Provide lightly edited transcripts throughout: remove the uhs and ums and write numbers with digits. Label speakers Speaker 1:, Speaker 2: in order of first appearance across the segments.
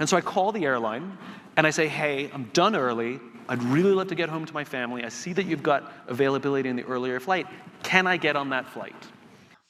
Speaker 1: And so I call the airline and I say, hey, I'm done early. I'd really love to get home to my family. I see that you've got availability in the earlier flight. Can I get on that flight?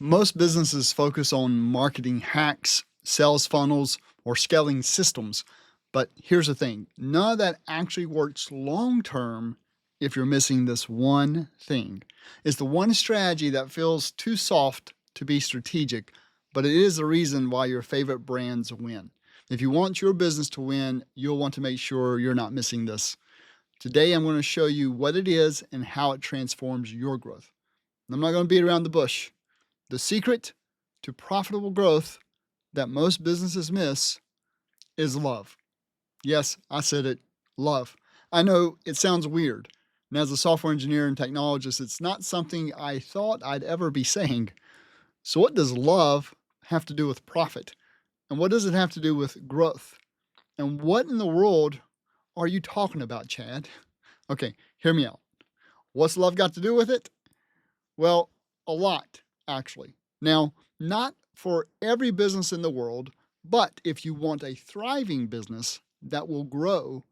Speaker 2: Most businesses focus on marketing hacks, sales funnels, or scaling systems. But here's the thing, none of that actually works long term if you're missing this one thing. It's the one strategy that feels too soft to be strategic, but it is the reason why your favorite brands win. If you want your business to win, you'll want to make sure you're not missing this. Today, I'm going to show you what it is and how it transforms your growth. I'm not going to beat around the bush. The secret to profitable growth that most businesses miss is love. Yes, I said it, love. I know it sounds weird, and as a software engineer and technologist, it's not something I thought I'd ever be saying. So what does love have to do with profit? And what does it have to do with growth? And what in the world are you talking about, Chad? Okay, hear me out. What's love got to do with it? Well, a lot, actually. Now, not for every business in the world, but if you want a thriving business that will grow,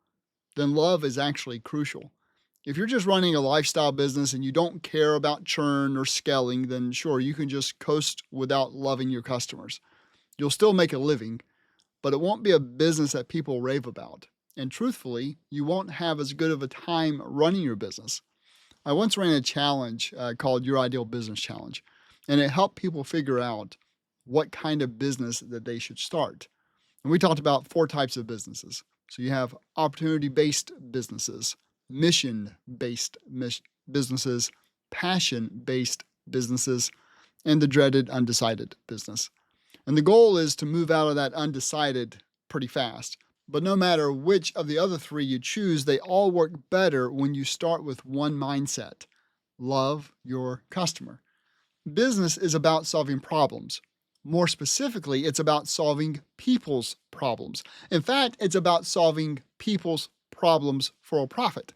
Speaker 2: then love is actually crucial. If you're just running a lifestyle business and you don't care about churn or scaling, then sure, you can just coast without loving your customers. You'll still make a living, but it won't be a business that people rave about. And truthfully, you won't have as good of a time running your business. I once ran a challenge called Your Ideal Business Challenge, and it helped people figure out what kind of business that they should start. And we talked about 4 types of businesses. So you have opportunity-based businesses, mission-based businesses, passion-based businesses, and the dreaded undecided business. And the goal is to move out of that undecided pretty fast. But no matter which of the other 3 you choose, they all work better when you start with one mindset: love your customer. Business is about solving problems. More specifically, it's about solving people's problems. In fact, it's about solving people's problems for a profit.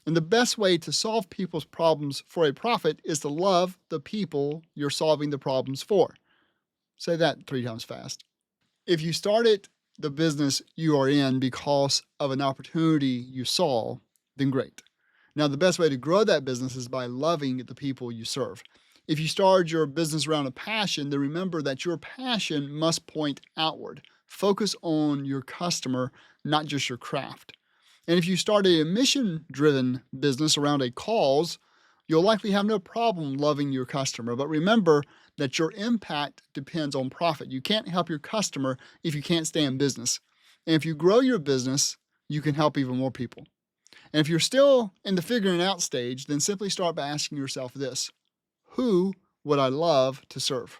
Speaker 2: And the best way to solve people's problems for a profit is to love the people you're solving the problems for. Say that 3 times fast. If you started the business you are in because of an opportunity you saw, then great. Now, the best way to grow that business is by loving the people you serve. If you started your business around a passion, then remember that your passion must point outward. Focus on your customer, not just your craft. And if you started a mission-driven business around a cause, you'll likely have no problem loving your customer. But remember that your impact depends on profit. You can't help your customer if you can't stay in business. And if you grow your business, you can help even more people. And if you're still in the figuring out stage, then simply start by asking yourself this: who would I love to serve?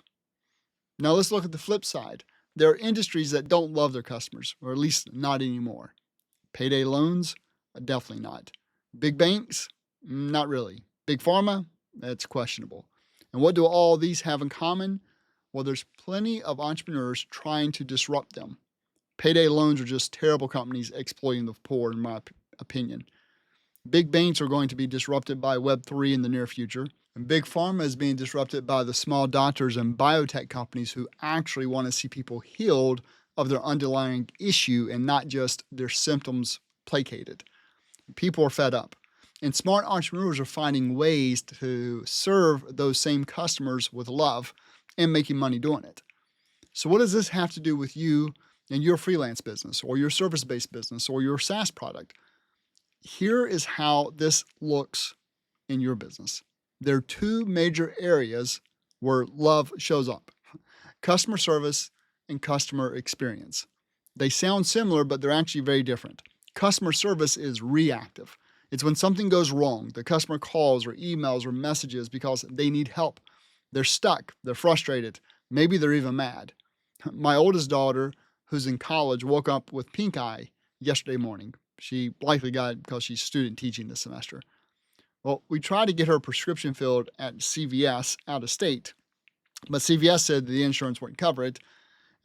Speaker 2: Now let's look at the flip side. There are industries that don't love their customers, or at least not anymore. Payday loans? Definitely not. Big banks? Not really. Big pharma? That's questionable. And what do all these have in common? Well, there's plenty of entrepreneurs trying to disrupt them. Payday loans are just terrible companies exploiting the poor, in my opinion. Big banks are going to be disrupted by Web3 in the near future. And big pharma is being disrupted by the small doctors and biotech companies who actually want to see people healed of their underlying issue and not just their symptoms placated. People are fed up. And smart entrepreneurs are finding ways to serve those same customers with love and making money doing it. So what does this have to do with you and your freelance business or your service-based business or your SaaS product? Here is how this looks in your business. There are 2 major areas where love shows up: customer service and customer experience. They sound similar, but they're actually very different. Customer service is reactive. It's when something goes wrong. The customer calls or emails or messages because they need help. They're stuck. They're frustrated. Maybe they're even mad. My oldest daughter, who's in college, woke up with pink eye yesterday morning. She likely got it because she's student teaching this semester. Well, we tried to get her prescription filled at CVS out of state, but CVS said the insurance wouldn't cover it.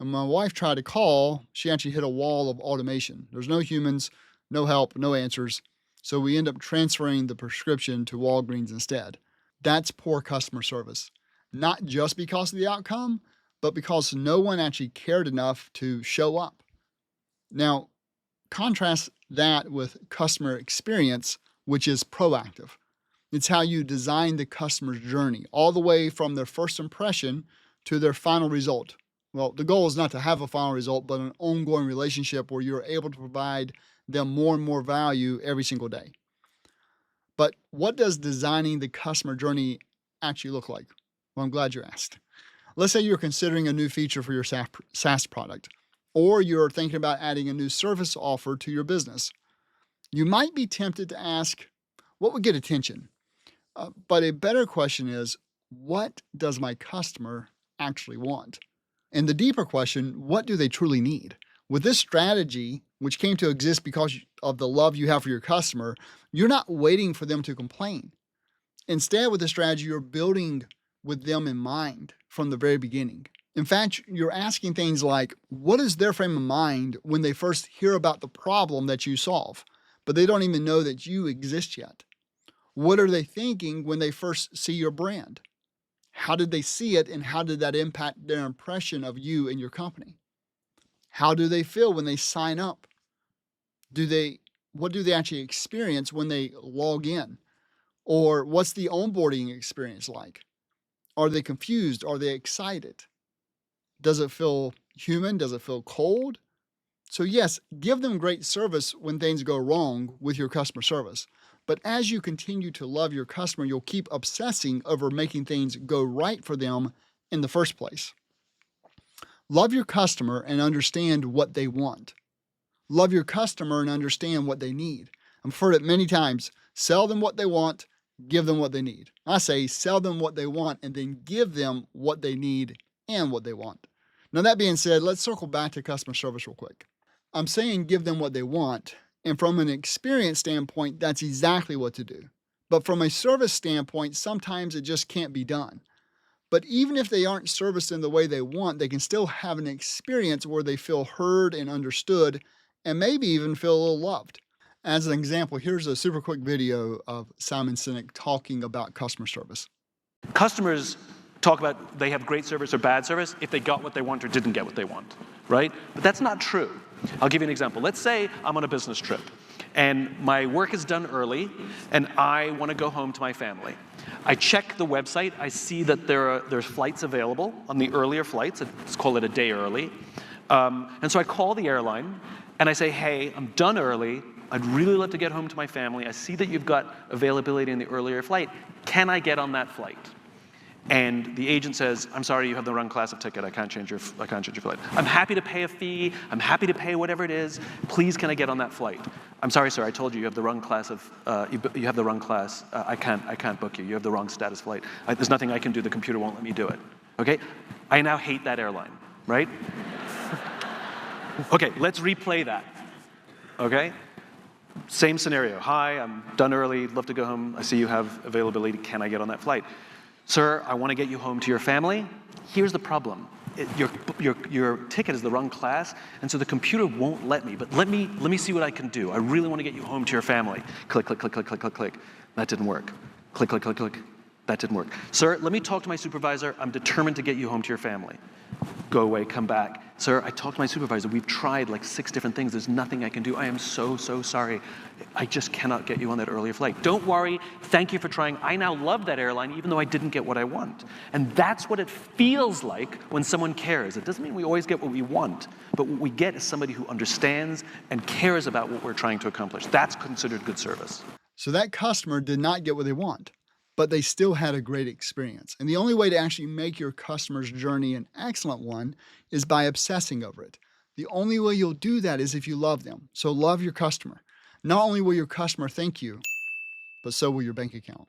Speaker 2: And my wife tried to call. She actually hit a wall of automation. There's no humans, no help, no answers. So we end up transferring the prescription to Walgreens instead. That's poor customer service. Not just because of the outcome, but because no one actually cared enough to show up. Now, contrast that with customer experience, which is proactive. It's how you design the customer's journey, all the way from their first impression to their final result. Well, the goal is not to have a final result, but an ongoing relationship where you're able to provide them more and more value every single day. But what does designing the customer journey actually look like? Well, I'm glad you asked. Let's say you're considering a new feature for your SaaS product, or you're thinking about adding a new service offer to your business. You might be tempted to ask, what would get attention? But a better question is, what does my customer actually want? And the deeper question, what do they truly need? With this strategy, which came to exist because of the love you have for your customer, you're not waiting for them to complain. Instead, with this strategy, you're building with them in mind from the very beginning. In fact, you're asking things like, what is their frame of mind when they first hear about the problem that you solve, but they don't even know that you exist yet? What are they thinking when they first see your brand? How did they see it, and how did that impact their impression of you and your company? How do they feel when they sign up? What do they actually experience when they log in? Or what's the onboarding experience like? Are they confused? Are they excited? Does it feel human? Does it feel cold? So yes, give them great service when things go wrong with your customer service. But as you continue to love your customer, you'll keep obsessing over making things go right for them in the first place. Love your customer and understand what they want. Love your customer and understand what they need. I've heard it many times. Sell them what they want, give them what they need. I say sell them what they want and then give them what they need and what they want. Now, that being said, let's circle back to customer service real quick. I'm saying give them what they want, and from an experience standpoint, that's exactly what to do. But from a service standpoint, sometimes it just can't be done. But even if they aren't serviced in the way they want, they can still have an experience where they feel heard and understood, and maybe even feel a little loved. As an example, here's a super quick video of Simon Sinek talking about customer service.
Speaker 1: Customers talk about they have great service or bad service if they got what they want or didn't get what they want, right? But that's not true. I'll give you an example. Let's say I'm on a business trip and my work is done early and I want to go home to my family. I check the website. I see that there's flights available on the earlier flights. Let's call it a day early. And so I call the airline and I say, hey, I'm done early. I'd really love to get home to my family. I see that you've got availability in the earlier flight. Can I get on that flight? And the agent says, I'm sorry, you have the wrong class of ticket. I can't change your flight. I'm happy to pay a fee. I'm happy to pay whatever it is. Please, can I get on that flight? I'm sorry, sir. I told you you have the wrong class of. You have the wrong class. I can't book you. You have the wrong status flight. There's nothing I can do. The computer won't let me do it. Okay? I now hate that airline, right? Okay, let's replay that. Okay? Same scenario. Hi, I'm done early. Love to go home. I see you have availability. Can I get on that flight? Sir, I want to get you home to your family. Here's the problem. Your ticket is the wrong class, and so the computer won't let me. But let me see what I can do. I really want to get you home to your family. Click, click, click, click, click, click, click. That didn't work. Click, click, click, click. That didn't work. Sir, let me talk to my supervisor. I'm determined to get you home to your family. Go away, come back. Sir, I talked to my supervisor. We've tried like 6 different things. There's nothing I can do. I am so sorry. I just cannot get you on that earlier flight. Don't worry. Thank you for trying. I now love that airline even though I didn't get what I want. And that's what it feels like when someone cares. It doesn't mean we always get what we want, but what we get is somebody who understands and cares about what we're trying to accomplish. That's considered good service.
Speaker 2: So that customer did not get what they want, but they still had a great experience. And the only way to actually make your customer's journey an excellent one is by obsessing over it. The only way you'll do that is if you love them. So love your customer. Not only will your customer thank you, but so will your bank account.